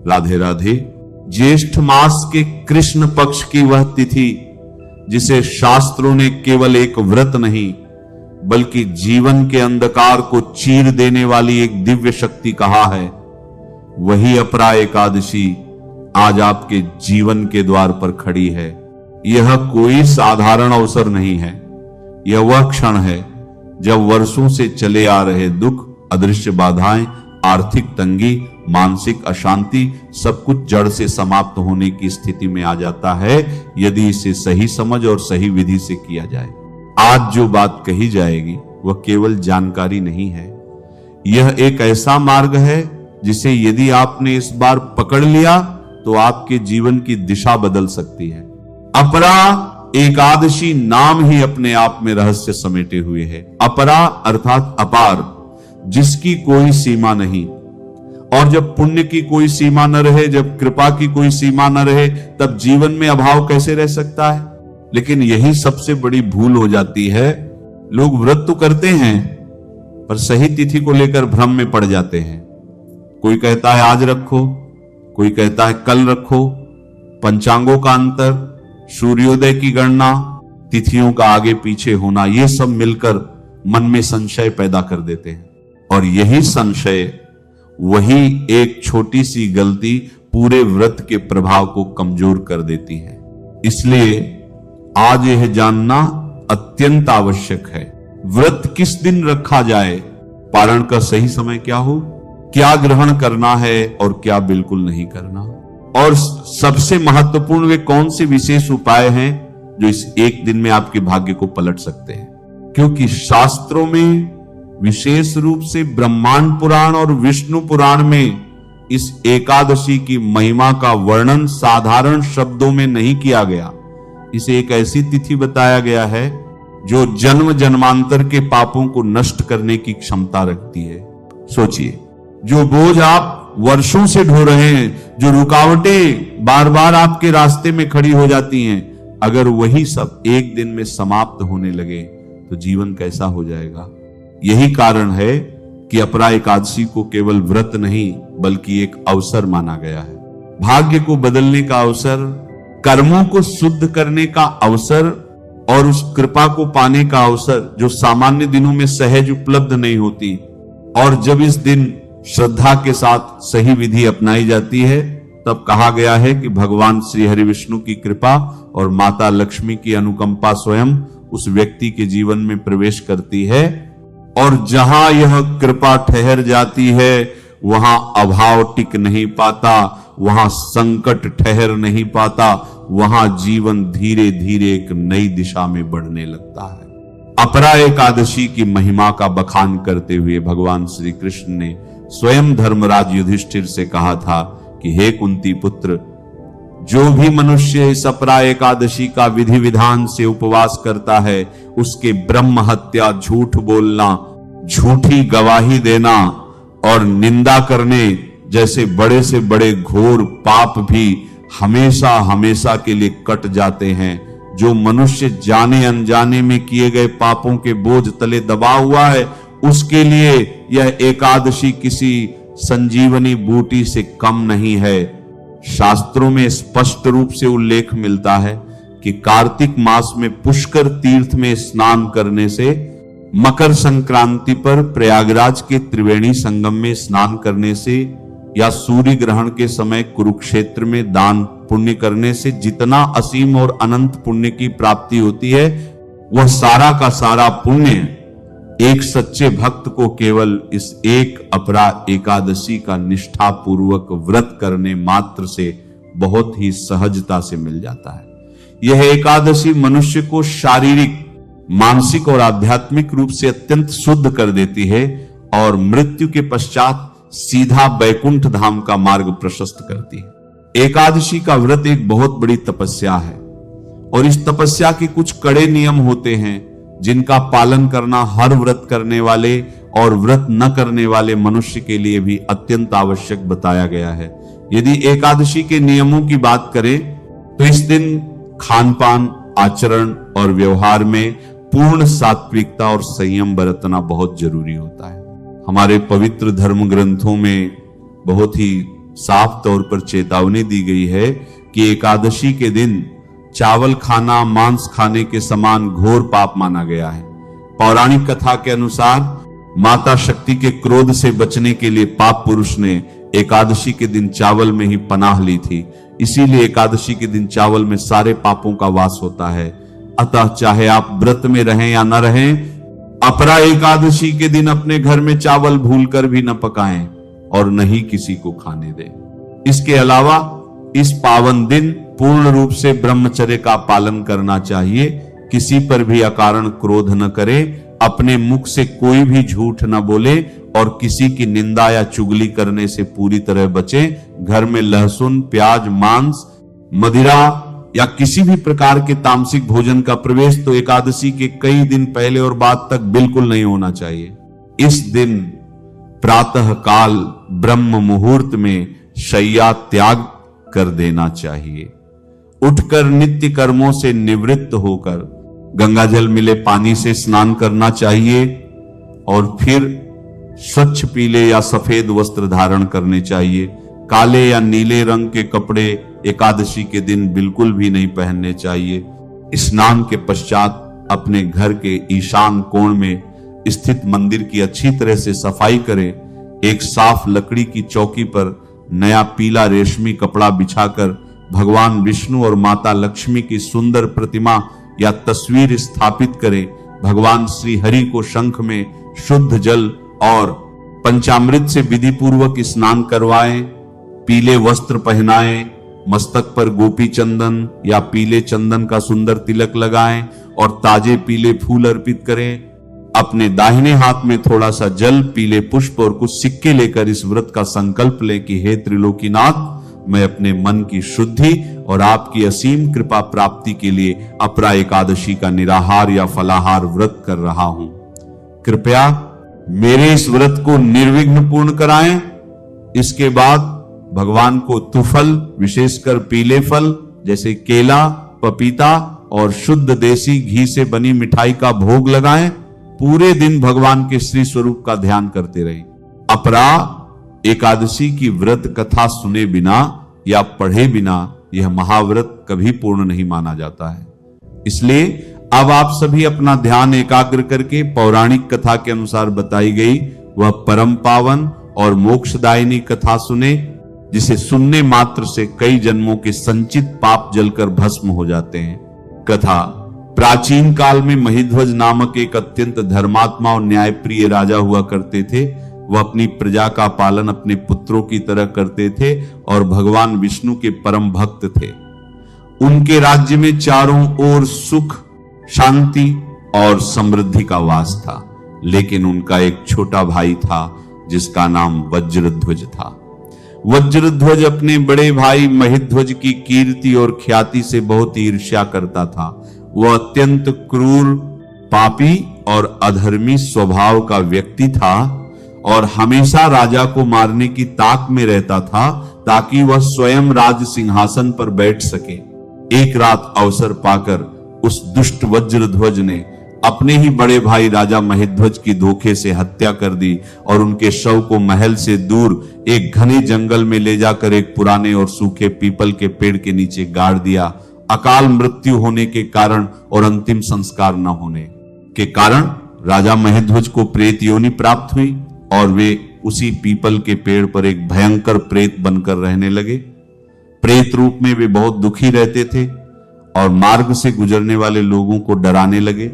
राधे राधे। ज्येष्ठ मास के कृष्ण पक्ष की वह तिथि जिसे शास्त्रों ने केवल एक व्रत नहीं बल्कि जीवन के अंधकार को चीर देने वाली एक दिव्य शक्ति कहा है, वही अपरा एकादशी आज आपके जीवन के द्वार पर खड़ी है। यह कोई साधारण अवसर नहीं है, यह वह क्षण है जब वर्षों से चले आ रहे दुख, अदृश्य बाधाएं, आर्थिक तंगी, मानसिक अशांति सब कुछ जड़ से समाप्त होने की स्थिति में आ जाता है यदि इसे सही समझ और सही विधि से किया जाए। आज जो बात कही जाएगी वह केवल जानकारी नहीं है, यह एक ऐसा मार्ग है जिसे यदि आपने इस बार पकड़ लिया तो आपके जीवन की दिशा बदल सकती है। अपरा एकादशी नाम ही अपने आप में रहस्य समेटे हुए है। अपरा अर्थात अपार, जिसकी कोई सीमा नहीं। और जब पुण्य की कोई सीमा न रहे, जब कृपा की कोई सीमा न रहे, तब जीवन में अभाव कैसे रह सकता है। लेकिन यही सबसे बड़ी भूल हो जाती है। लोग व्रत तो करते हैं पर सही तिथि को लेकर भ्रम में पड़ जाते हैं। कोई कहता है आज रखो, कोई कहता है कल रखो। पंचांगों का अंतर, सूर्योदय की गणना, तिथियों का आगे पीछे होना, यह सब मिलकर मन में संशय पैदा कर देते हैं। और यही संशय, वही एक छोटी सी गलती पूरे व्रत के प्रभाव को कमजोर कर देती है। इसलिए आज यह जानना अत्यंत आवश्यक है। व्रत किस दिन रखा जाए, पारण का सही समय क्या हो, क्या ग्रहण करना है और क्या बिल्कुल नहीं करना, और सबसे महत्वपूर्ण वे कौन से विशेष उपाय हैं जो इस एक दिन में आपके भाग्य को पलट सकते हैं। क्योंकि शास्त्रों में, विशेष रूप से ब्रह्मांड पुराण और विष्णु पुराण में, इस एकादशी की महिमा का वर्णन साधारण शब्दों में नहीं किया गया। इसे एक ऐसी तिथि बताया गया है जो जन्म जन्मांतर के पापों को नष्ट करने की क्षमता रखती है। सोचिए, जो बोझ आप वर्षों से ढो रहे हैं, जो रुकावटें बार बार आपके रास्ते में खड़ी हो जाती हैं, अगर वही सब एक दिन में समाप्त होने लगे तो जीवन कैसा हो जाएगा। यही कारण है कि अपरा एकादशी को केवल व्रत नहीं बल्कि एक अवसर माना गया है। भाग्य को बदलने का अवसर, कर्मों को शुद्ध करने का अवसर और उस कृपा को पाने का अवसर जो सामान्य दिनों में सहज उपलब्ध नहीं होती। और जब इस दिन श्रद्धा के साथ सही विधि अपनाई जाती है तब कहा गया है कि भगवान श्री हरि विष्णु की कृपा और माता लक्ष्मी की अनुकंपा स्वयं उस व्यक्ति के जीवन में प्रवेश करती है। और जहां यह कृपा ठहर जाती है वहां अभाव टिक नहीं पाता, वहां संकट ठहर नहीं पाता, वहां जीवन धीरे धीरे एक नई दिशा में बढ़ने लगता है। अपरा एकादशी की महिमा का बखान करते हुए भगवान श्री कृष्ण ने स्वयं धर्मराज युधिष्ठिर से कहा था कि हे कुंती पुत्र, जो भी मनुष्य इस अपरा एकादशी का विधि विधान से उपवास करता है, उसके ब्रह्म हत्या, झूठ बोलना, झूठी गवाही देना और निंदा करने जैसे बड़े से बड़े घोर पाप भी हमेशा हमेशा के लिए कट जाते हैं। जो मनुष्य जाने अनजाने में किए गए पापों के बोझ तले दबा हुआ है, उसके लिए यह एकादशी किसी संजीवनी बूटी से कम नहीं है। शास्त्रों में स्पष्ट रूप से उल्लेख मिलता है कि कार्तिक मास में पुष्कर तीर्थ में स्नान करने से, मकर संक्रांति पर प्रयागराज के त्रिवेणी संगम में स्नान करने से या सूर्य ग्रहण के समय कुरुक्षेत्र में दान पुण्य करने से जितना असीम और अनंत पुण्य की प्राप्ति होती है, वह सारा का सारा पुण्य एक सच्चे भक्त को केवल इस एक अपरा एकादशी का निष्ठा पूर्वक व्रत करने मात्र से बहुत ही सहजता से मिल जाता है। यह एकादशी मनुष्य को शारीरिक, मानसिक और आध्यात्मिक रूप से अत्यंत शुद्ध कर देती है और मृत्यु के पश्चात सीधा बैकुंठ धाम का मार्ग प्रशस्त करती है। एकादशी का व्रत एक बहुत बड़ी तपस्या है और इस तपस्या के कुछ कड़े नियम होते हैं जिनका पालन करना हर व्रत करने वाले और व्रत न करने वाले मनुष्य के लिए भी अत्यंत आवश्यक बताया गया है। यदि एकादशी के नियमों की बात करें तो इस दिन खान पान, आचरण और व्यवहार में पूर्ण सात्विकता और संयम बरतना बहुत जरूरी होता है। हमारे पवित्र धर्म ग्रंथों में बहुत ही साफ तौर पर चेतावनी दी गई है कि एकादशी के दिन चावल खाना मांस खाने के समान घोर पाप माना गया है। पौराणिक कथा के अनुसार माता शक्ति के क्रोध से बचने के लिए पाप पुरुष ने एकादशी के दिन चावल में ही पनाह ली थी। इसीलिए एकादशी के दिन चावल में सारे पापों का वास होता है। अतः चाहे आप व्रत में रहें या न रहें, अपरा एकादशी के दिन अपने घर में चावल भूलकर भी न पकाएं और न ही किसी को खाने दें। इसके अलावा इस पावन दिन पूर्ण रूप से ब्रह्मचर्य का पालन करना चाहिए। किसी पर भी अकारण क्रोध न करे, अपने मुख से कोई भी झूठ न बोले और किसी की निंदा या चुगली करने से पूरी तरह बचे। घर में लहसुन, प्याज, मांस, मदिरा या किसी भी प्रकार के तामसिक भोजन का प्रवेश तो एकादशी के कई दिन पहले और बाद तक बिल्कुल नहीं होना चाहिए। इस दिन प्रातः काल ब्रह्म मुहूर्त में शय्या त्याग कर देना चाहिए। उठकर नित्य कर्मों से निवृत्त होकर गंगा जल मिले पानी से स्नान करना चाहिए और फिर स्वच्छ पीले या सफेद वस्त्र धारण करने चाहिए। काले या नीले रंग के कपड़े एकादशी के दिन बिल्कुल भी नहीं पहनने चाहिए। स्नान के पश्चात अपने घर के ईशान कोण में स्थित मंदिर की अच्छी तरह से सफाई करें। एक साफ लकड़ी की चौकी पर नया पीला रेशमी कपड़ा बिछाकर भगवान विष्णु और माता लक्ष्मी की सुंदर प्रतिमा या तस्वीर स्थापित करें। भगवान श्री हरि को शंख में शुद्ध जल और पंचामृत से विधि पूर्वक स्नान करवाएं। पीले वस्त्र पहनाएं, मस्तक पर गोपी चंदन या पीले चंदन का सुंदर तिलक लगाएं और ताजे पीले फूल अर्पित करें। अपने दाहिने हाथ में थोड़ा सा जल, पीले पुष्प और कुछ सिक्के लेकर इस व्रत का संकल्प लें कि हे त्रिलोकीनाथ, मैं अपने मन की शुद्धि और आपकी असीम कृपा प्राप्ति के लिए अपरा एकादशी का निराहार या फलाहार व्रत कर रहा हूं। कृपया मेरे इस व्रत को निर्विघ्न पूर्ण कराएं। इसके बाद भगवान को तुफल, विशेषकर पीले फल जैसे केला, पपीता और शुद्ध देसी घी से बनी मिठाई का भोग लगाएं। पूरे दिन भगवान के श्री स्वरूप का ध्यान करते रहें। अपरा एकादशी की व्रत कथा सुने बिना या पढ़े बिना यह महाव्रत कभी पूर्ण नहीं माना जाता है। इसलिए अब आप सभी अपना ध्यान एकाग्र करके पौराणिक कथा के अनुसार बताई गई वह परम पावन और मोक्षदायिनी कथा सुने, जिसे सुनने मात्र से कई जन्मों के संचित पाप जलकर भस्म हो जाते हैं। कथा प्राचीन काल में महिध्वज नामक एक अत्यंत धर्मात्मा और न्यायप्रिय राजा हुआ करते थे। वह अपनी प्रजा का पालन अपने पुत्रों की तरह करते थे और भगवान विष्णु के परम भक्त थे। उनके राज्य में चारों ओर सुख, शांति और समृद्धि का वास था। लेकिन उनका एक छोटा भाई था जिसका नाम वज्रध्वज था। वज्रध्वज अपने बड़े भाई महिध्वज की कीर्ति और ख्याति से बहुत ईर्ष्या करता था। वह अत्यंत क्रूर, पापी और अधर्मी स्वभाव का व्यक्ति था और हमेशा राजा को मारने की ताक में रहता था ताकि वह स्वयं राज सिंहासन पर बैठ सके। एक रात अवसर पाकर उस दुष्ट वज्रध्वज ने अपने ही बड़े भाई राजा महिध्वज की धोखे से हत्या कर दी और उनके शव को महल से दूर एक घने जंगल में ले जाकर एक पुराने और सूखे पीपल के पेड़ के नीचे गाड़ दिया। अकाल मृत्यु होने के कारण और अंतिम संस्कार न होने के कारण राजा महिध्वज को प्रेत योनि प्राप्त हुई और वे उसी पीपल के पेड़ पर एक भयंकर प्रेत बनकर रहने लगे। प्रेत रूप में वे बहुत दुखी रहते थे और मार्ग से गुजरने वाले लोगों को डराने लगे।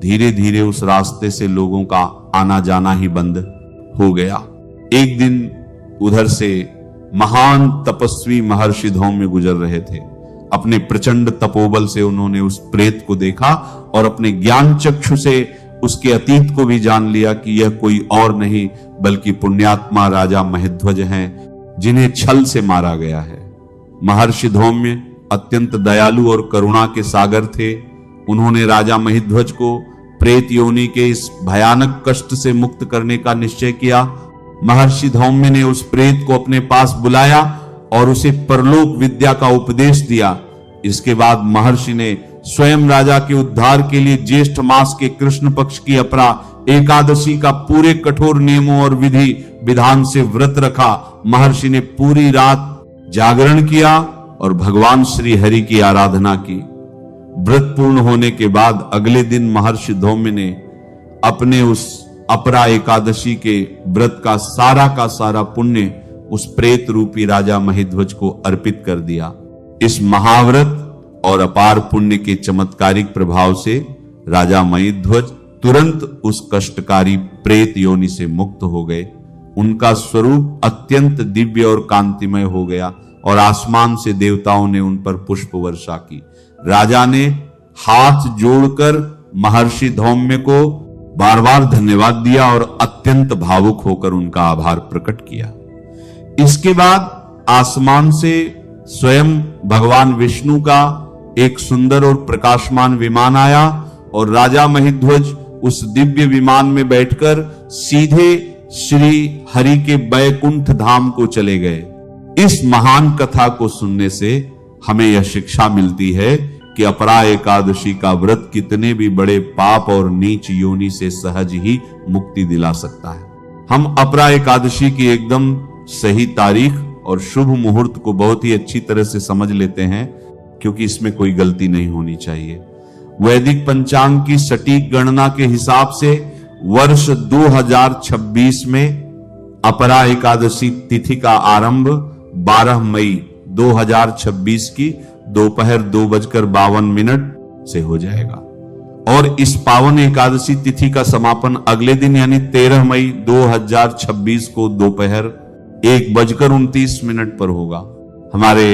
धीरे धीरे उस रास्ते से लोगों का आना जाना ही बंद हो गया। एक दिन उधर से महान तपस्वी महर्षि धौम्य गुजर रहे थे। अपने प्रचंड तपोबल से उन्होंने उस प्रेत को देखा और अपने ज्ञान चक्षु से उसके अतीत को भी जान लिया कि यह कोई और नहीं बल्कि पुण्यात्मा राजा महिध्वज हैं, जिन्हें छल से मारा गया है। महर्षि धौम्य अत्यंत दयालु और करुणा के सागर थे। उन्होंने राजा महिध्वज को प्रेत योनि के इस भयानक कष्ट से मुक्त करने का निश्चय किया। महर्षि धौम्य ने उस प्रेत को अपने पास बुलाया और उसे परलोक विद्या का उपदेश दिया। इसके बाद महर्षि ने स्वयं राजा के उद्धार के लिए ज्येष्ठ मास के कृष्ण पक्ष की अपरा एकादशी का पूरे कठोर नियमों और विधि विधान से व्रत रखा। महर्षि ने पूरी रात जागरण किया और भगवान श्री हरि की आराधना की। व्रत पूर्ण होने के बाद अगले दिन महर्षि धौम्य ने अपने उस अपरा एकादशी के व्रत का सारा पुण्य उस प्रेत रूपी राजा महिध्वज को अर्पित कर दिया। इस महाव्रत और अपार पुण्य के चमत्कारिक प्रभाव से राजा महिध्वज तुरंत उस कष्टकारी प्रेत योनि से मुक्त हो गए। उनका स्वरूप अत्यंत दिव्य और कांतिमय हो गया और आसमान से देवताओं ने उन पर पुष्प वर्षा की। राजा ने हाथ जोड़कर महर्षि धौम्य को बार बार धन्यवाद दिया और अत्यंत भावुक होकर उनका आभार प्रकट किया। इसके बाद आसमान से स्वयं भगवान विष्णु का एक सुंदर और प्रकाशमान विमान आया और राजा महिध्वज उस दिव्य विमान में बैठकर सीधे श्री हरि के बैकुंठ धाम को चले गए। इस महान कथा को सुनने से हमें यह शिक्षा मिलती है कि अपरा एकादशी का व्रत कितने भी बड़े पाप और नीच योनि से सहज ही मुक्ति दिला सकता है। हम अपरा एकादशी की एकदम सही तारीख और शुभ मुहूर्त को बहुत ही अच्छी तरह से समझ लेते हैं, क्योंकि इसमें कोई गलती नहीं होनी चाहिए। वैदिक पंचांग की सटीक गणना के हिसाब से वर्ष 2026 में अपरा एकादशी तिथि का आरंभ 12 मई 2026 की दोपहर 2:52 से हो जाएगा और इस पावन एकादशी तिथि का समापन अगले दिन यानी 13 मई 2026 को दोपहर 1:29 पर होगा। हमारे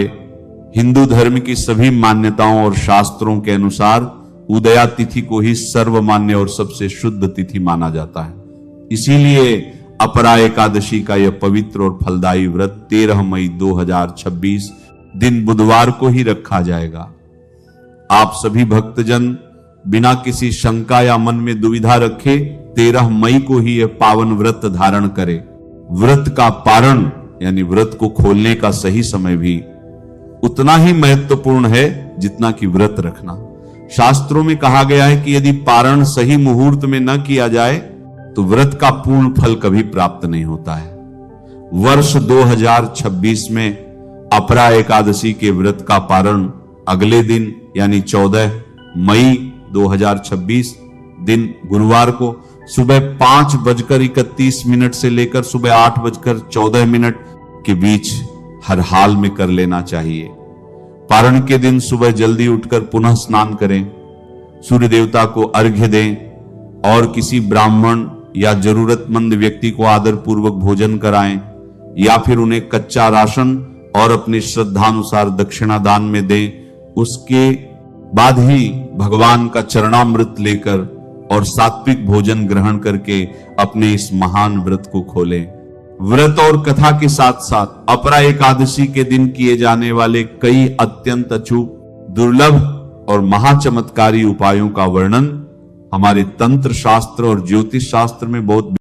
हिंदू धर्म की सभी मान्यताओं और शास्त्रों के अनुसार उदया तिथि को ही सर्वमान्य और सबसे शुद्ध तिथि माना जाता है। इसीलिए अपरा एकादशी का यह पवित्र और फलदायी व्रत 13 मई 2026 दिन बुधवार को ही रखा जाएगा। आप सभी भक्तजन बिना किसी शंका या मन में दुविधा रखे 13 मई को ही यह पावन व्रत धारण करें। व्रत का पारण यानी व्रत को खोलने का सही समय भी उतना ही महत्वपूर्ण है जितना कि व्रत रखना। शास्त्रों में कहा गया है कि यदि पारण सही मुहूर्त में न किया जाए तो व्रत का पूर्ण फल कभी प्राप्त नहीं होता है। वर्ष 2026 में अपरा एकादशी के व्रत का पारण अगले दिन यानी 14 मई 2026 दिन गुरुवार को सुबह 5:31 से लेकर सुबह 8:14 के बीच हर हाल में कर लेना चाहिए। पारण के दिन सुबह जल्दी उठकर पुनः स्नान करें, सूर्य देवता को अर्घ्य दें और किसी ब्राह्मण या जरूरतमंद व्यक्ति को आदर पूर्वक भोजन कराएं या फिर उन्हें कच्चा राशन और अपनी श्रद्धानुसार दक्षिणा दान में दें। उसके बाद ही भगवान का चरणामृत लेकर और सात्विक भोजन ग्रहण करके अपने इस महान व्रत को खोलें। व्रत और कथा के साथ साथ अपरा एकादशी के दिन किए जाने वाले कई अत्यंत अचूक, दुर्लभ और महाचमत्कारी उपायों का वर्णन हमारे तंत्र शास्त्र और ज्योतिष शास्त्र में बहुत